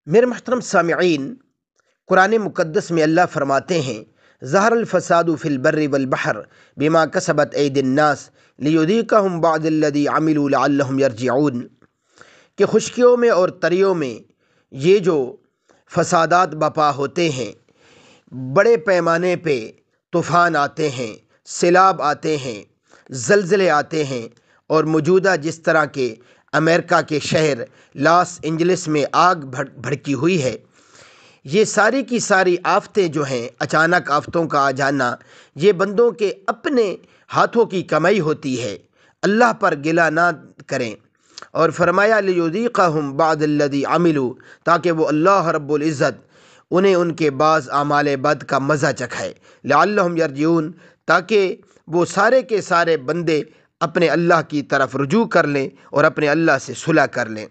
میرے محترم سامعین، قرآن مقدس میں اللہ فرماتے ہیں ظہر الفساد فی البر والبحر بما کسبت ایدی الناس لیذیقہم بعض الذی عملوا لعلہم یرجعون، کہ خشکیوں میں اور تریوں میں یہ جو فسادات بپا ہوتے ہیں، بڑے پیمانے پہ طوفان آتے ہیں، سیلاب آتے ہیں، زلزلے آتے ہیں، اور موجودہ جس طرح کے امریکہ کے شہر لاس اینجلس میں آگ بھڑکی ہوئی ہے، یہ ساری کی ساری آفتیں جو ہیں، اچانک آفتوں کا آ جانا، یہ بندوں کے اپنے ہاتھوں کی کمائی ہوتی ہے۔ اللہ پر گلہ نہ کریں، اور فرمایا لیذیقہم بعض الذی عملوا، تاکہ وہ اللہ رب العزت انہیں ان کے بعض اعمال بد کا مزہ چکھائے، لعلہم یرجعون، تاکہ وہ سارے کے سارے بندے اپنے اللہ کی طرف رجوع کر لیں اور اپنے اللہ سے صلح کر لیں۔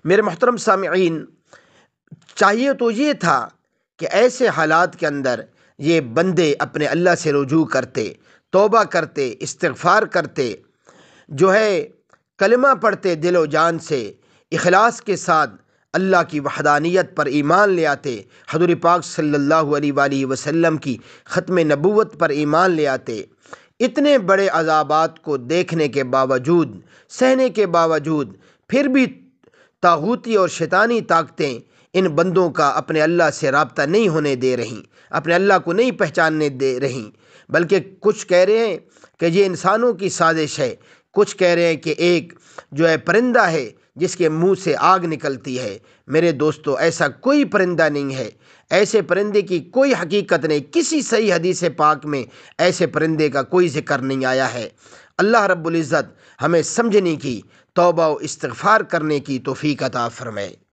میرے محترم سامعین، چاہیے تو یہ تھا کہ ایسے حالات کے اندر یہ بندے اپنے اللہ سے رجوع کرتے، توبہ کرتے، استغفار کرتے، جو ہے کلمہ پڑھتے، دل و جان سے اخلاص کے ساتھ اللہ کی وحدانیت پر ایمان لے آتے، حضور پاک صلی اللہ علیہ وآلہ وسلم کی ختم نبوت پر ایمان لے آتے۔ اتنے بڑے عذابات کو دیکھنے کے باوجود، سہنے کے باوجود، پھر بھی طاغوتی اور شیطانی طاقتیں ان بندوں کا اپنے اللہ سے رابطہ نہیں ہونے دے رہیں، اپنے اللہ کو نہیں پہچاننے دے رہیں، بلکہ کچھ کہہ رہے ہیں کہ یہ انسانوں کی سازش ہے، کچھ کہہ رہے ہیں کہ ایک جو ہے پرندہ ہے جس کے منہ سے آگ نکلتی ہے۔ میرے دوستو، ایسا کوئی پرندہ نہیں ہے، ایسے پرندے کی کوئی حقیقت نہیں، کسی صحیح حدیث پاک میں ایسے پرندے کا کوئی ذکر نہیں آیا ہے۔ اللہ رب العزت ہمیں سمجھنے کی، توبہ و استغفار کرنے کی توفیق عطا فرمائے۔